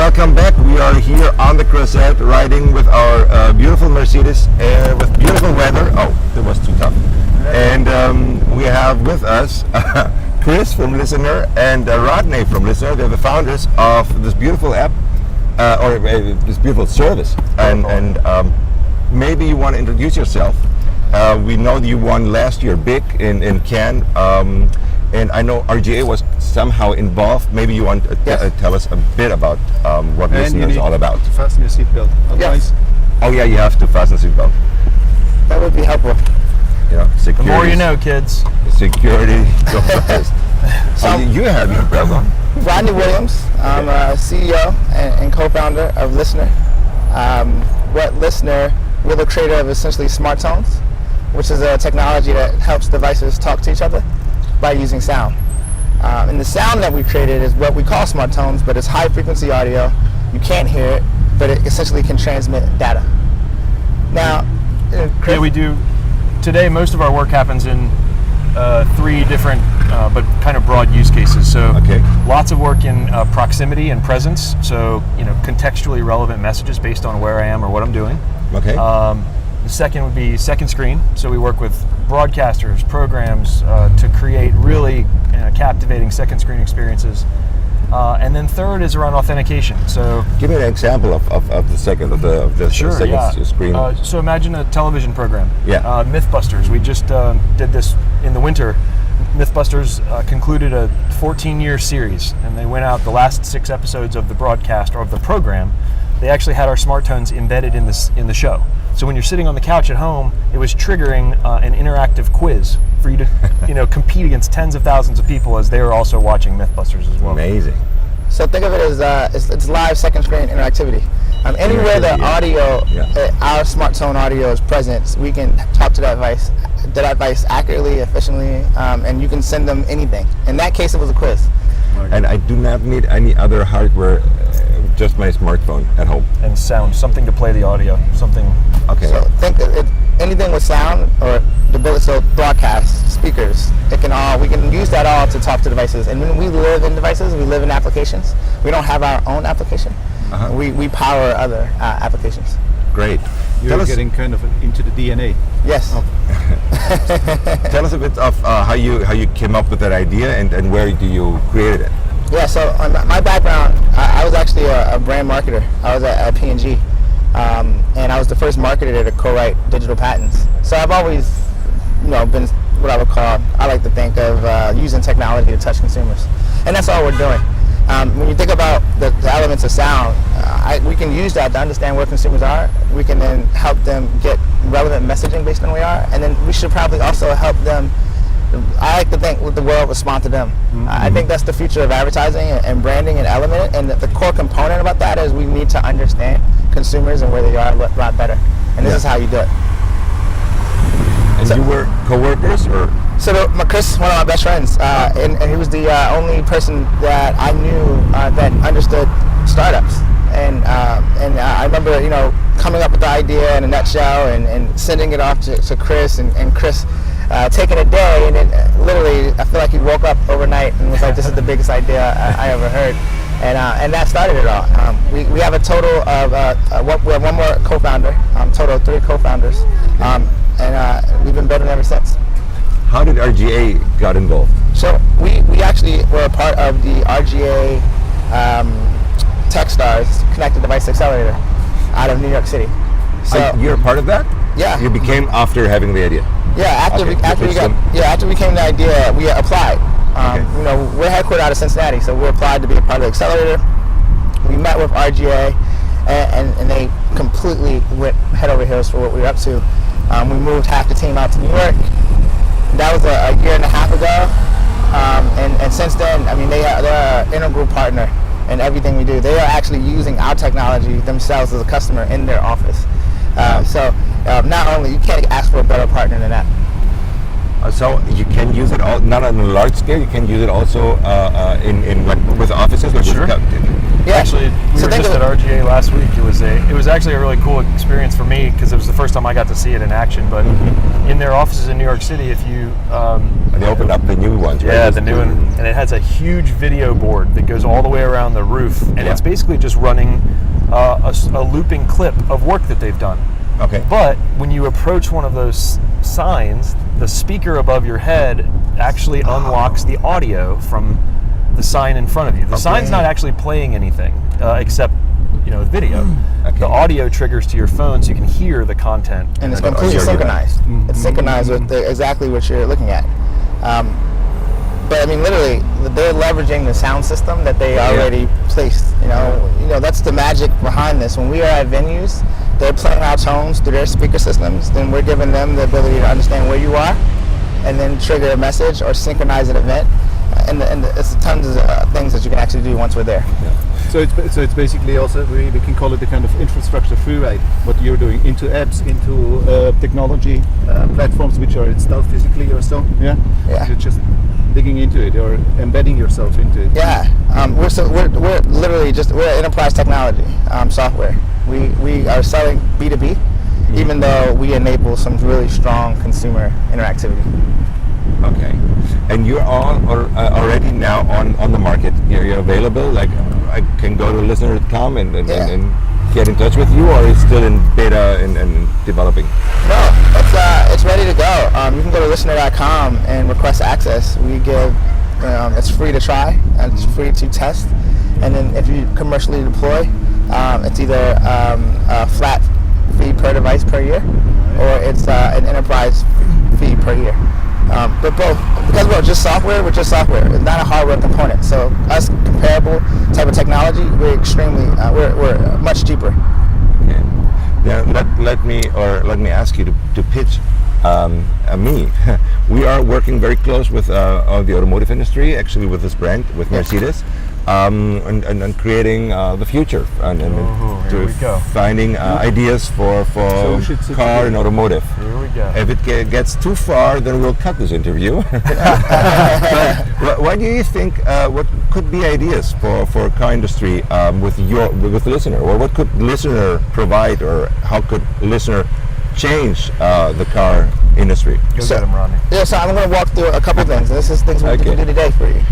welcome back. We are here on the Crusade riding with our beautiful Mercedes with beautiful weather. Oh, that was too tough. And we have with us Chris from LISNR and Rodney from LISNR. They're the founders of this beautiful app, or this beautiful service. And maybe you want to introduce yourself. We know that you won last year big in Cannes. And I know RGA was somehow involved. Maybe you want to tell us a bit about what LISNR is all about. To fasten your seatbelt. Yes. Oh yeah, you have to fasten the seatbelt. That would be helpful. Yeah, security. The more you know, kids. Security. Go first. So you have your belt on. Rodney Williams. I'm a CEO and co-founder of LISNR. What LISNR, we're the creator of essentially smart tones, which is a technology that helps devices talk to each other by using sound. And the sound that we created is what we call smart tones, but it's high frequency audio. You can't hear it, but it essentially can transmit data. Now, Chris? Yeah, we do. Today, most of our work happens in 3 different but kind of broad use cases. So lots of work in proximity and presence. So, contextually relevant messages based on where I am or what I'm doing. Okay. The second would be second screen. So we work with broadcasters, programs to create really captivating second screen experiences. And then third is around authentication. So give me an example of the second screen. So imagine a television program. Yeah. Mythbusters. We just did this in the winter. Mythbusters concluded a 14-year series, and they went out the last 6 episodes of the broadcast or of the program. They actually had our smart tones embedded in the show. So when you're sitting on the couch at home, it was triggering an interactive quiz for you to, compete against tens of thousands of people as they were also watching Mythbusters as well. Amazing. So think of it as it's live second screen interactivity. Anywhere the audio, our smart tone audio is present, we can talk to that device accurately, efficiently, and you can send them anything. In that case, it was a quiz. And I do not need any other hardware, just my smartphone at home. And sound, something to play the audio, something. Okay. So think anything with sound or so broadcast, speakers, we can use that all to talk to devices. And when we live in devices, we live in applications. We don't have our own application. We power other applications. Great. You're getting kind of into the DNA. Yes. Tell us a bit of how you came up with that idea and where do you created it? Yeah, so my background, I was actually a brand marketer. I was at P&G, and I was the first marketer to co-write digital patents. So I've always, been what I would call, I like to think of using technology to touch consumers. And that's all we're doing. When you think about the elements of sound, we can use that to understand where consumers are. We can then help them get relevant messaging based on where we are. And then we should probably also help them, I like to think, let the world respond to them. I think that's the future of advertising and branding and element. And the core component about that is we need to understand consumers and where they are a lot better. And this is how you do it. And you were co-workers, or? So Chris, one of my best friends, and he was the only person that I knew that understood startups. And I remember, coming up with the idea in a nutshell and sending it off to Chris, and Chris taking a day, and then literally I feel like he woke up overnight and was like, "This is the biggest idea I ever heard," and that started it all. We have a total of we have one more co-founder, total of 3 co-founders, and we've been building ever since. How did RGA got involved? So we actually were a part of the RGA Techstars Connected Device Accelerator out of New York City. So you're a part of that? Yeah. You became after having the idea? Yeah, after we came the idea, we applied. We're headquartered out of Cincinnati, so we applied to be a part of the accelerator. We met with RGA, and they completely went head over heels for what we were up to. We moved half the team out to New York. That was a year and a half ago, and since then, they're an integral partner in everything we do. They are actually using our technology themselves as a customer in their office. So not only, you can't ask for a better partner than that. So you can use it all, not on a large scale. You can use it also with offices. Sure. Yeah. Actually, we were just at RGA last week. It was actually a really cool experience for me because it was the first time I got to see it in action. But in their offices in New York City, if you they opened up the new one. ones, right? Yeah, the new one, and it has a huge video board that goes all the way around the roof, and it's basically just running a looping clip of work that they've done. Okay. But when you approach one of those signs, the speaker above your head actually unlocks the audio from the sign in front of you. The sign's not actually playing anything except video. Okay. The audio triggers to your phone so you can hear the content. And it's completely synchronized. It's synchronized with exactly what you're looking at. But I mean, literally, they're leveraging the sound system that they already placed. You know, that's the magic behind this. When we are at venues, they're playing our tones through their speaker systems. Then we're giving them the ability to understand where you are, and then trigger a message or synchronize an event. And it's tons of things that you can actually do once we're there. Yeah. So it's basically also, we can call it the kind of infrastructure free ride, what you're doing into apps, into technology platforms which are installed physically or so. Yeah. You're just digging into it or embedding yourself into it. Yeah. We're literally we're enterprise technology software. We are selling B2B, even though we enable some really strong consumer interactivity. Okay. And you're already now on the market. You're available. Like, I can go to LISNR.com and get in touch with you, or it's still in beta and developing? No, it's ready to go. You can go to LISNR.com and request access. We give it's free to try and it's free to test. And then if you commercially deploy, it's either a flat fee per device per year, or it's an enterprise fee per year. But both, because we're just software, it's not a hardware component. So us comparable type of technology, we're we're much cheaper. Okay. Now let me ask you to pitch me. We are working very close with the automotive industry, actually with this brand, with Mercedes, and creating the future and finding ideas for car and automotive. Here we go. If it gets too far, then we'll cut this interview. But what do you think? What could be ideas for car industry with LISNR, or what could LISNR provide, or how could LISNR change the car industry? Go get him, Rodney. Yeah, so I'm going to walk through a couple things. This is things we can do today for you.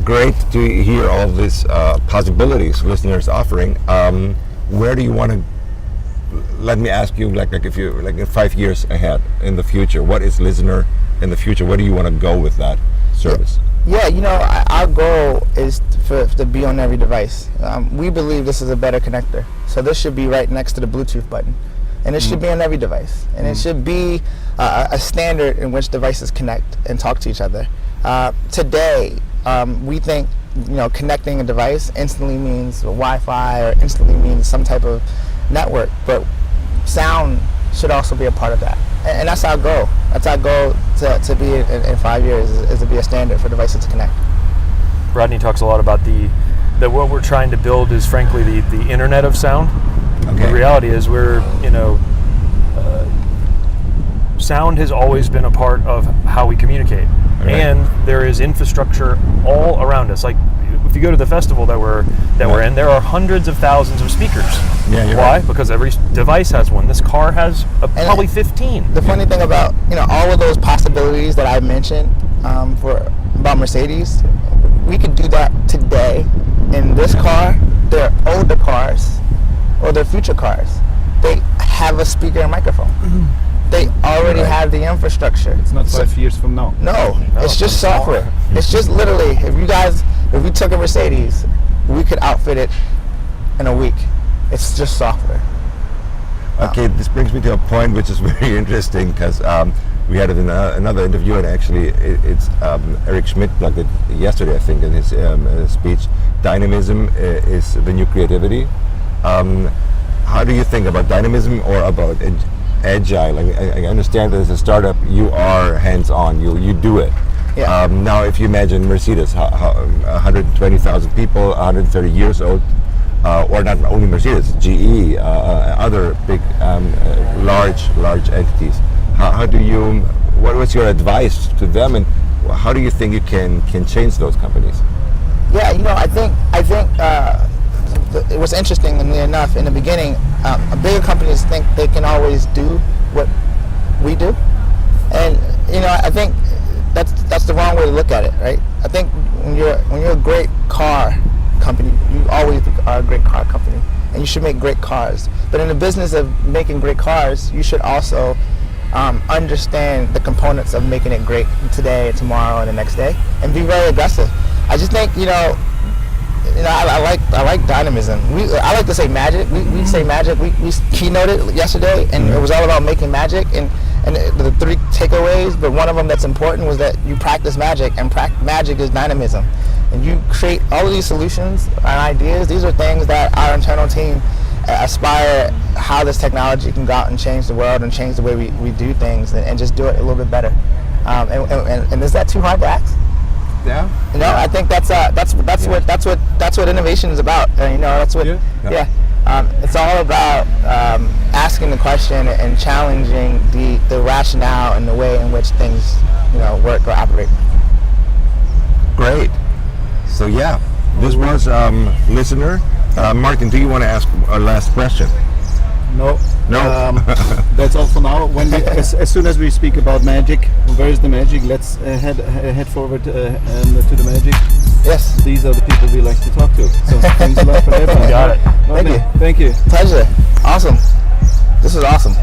Great to hear all these possibilities LISNR is offering. Where do you want to? Let me ask you, like if you in 5 years ahead in the future, what is LISNR in the future? Where do you want to go with that service? Yeah, our goal is to be on every device. We believe this is a better connector. So this should be right next to the Bluetooth button. And it should be on every device. And it should be a standard in which devices connect and talk to each other. Today, we think connecting a device instantly means Wi-Fi or instantly means some type of network. But sound should also be a part of that. And that's our goal. That's our goal to be in 5 years is to be a standard for devices to connect. Rodney talks a lot about that what we're trying to build is frankly the internet of sound. Okay. The reality is sound has always been a part of how we communicate. Right. And there is infrastructure all around us. Like if you go to the festival that we're in, there are hundreds of thousands of speakers. Yeah, you're Why? right. Because every device has one. This car has probably 15. The funny thing about all of those possibilities that I mentioned about Mercedes, we could do that today in this car, their older cars, or their future cars. They have a speaker and microphone. They already have the infrastructure. It's not 5 years from now. No, it's just software. It's just literally, if we took a Mercedes, we could outfit it in a week. It's just software. Okay, this brings me to a point which is very interesting, because we had it in another interview, and actually it's Eric Schmidt plugged it yesterday, I think, in his speech. Dynamism is the new creativity. How do you think about dynamism or about agile? I understand that as a startup, you are hands-on. You do it. Yeah. Now, if you imagine Mercedes, 120,000 people, 130 years old, or not only Mercedes, GE, other big, large entities. What's your advice to them, and how do you think you can change those companies? Yeah, I think it was interestingly enough, in the beginning, bigger companies think they can always do what we do, and I think that's the wrong way to look at it, right? I think when you're a great car company, you always are a great car company, and you should make great cars. But in the business of making great cars, you should also understand the components of making it great today, tomorrow, and the next day, and be very aggressive. I just think I like dynamism. I like to say magic. We say magic. We keynoted yesterday, and it was all about making magic and the 3 takeaways. But one of them that's important was that you practice magic, and magic is dynamism. And you create all of these solutions and ideas. These are things that our internal team aspire how this technology can go out and change the world and change the way we do things and just do it a little bit better. And is that too hard to ask? Yeah. I think that's what innovation is about. That's what. Yeah. It's all about asking the question and challenging the rationale and the way in which things work or operate. Great. So yeah, this was LISNR. Martin, do you want to ask a last question? No. That's all for now. As soon as we speak about magic, where is the magic? Let's head forward to the magic. Yes. These are the people we like to talk to. So thanks a lot for having us. Got it. Thank you. Thank you. Pleasure. Awesome. This is awesome.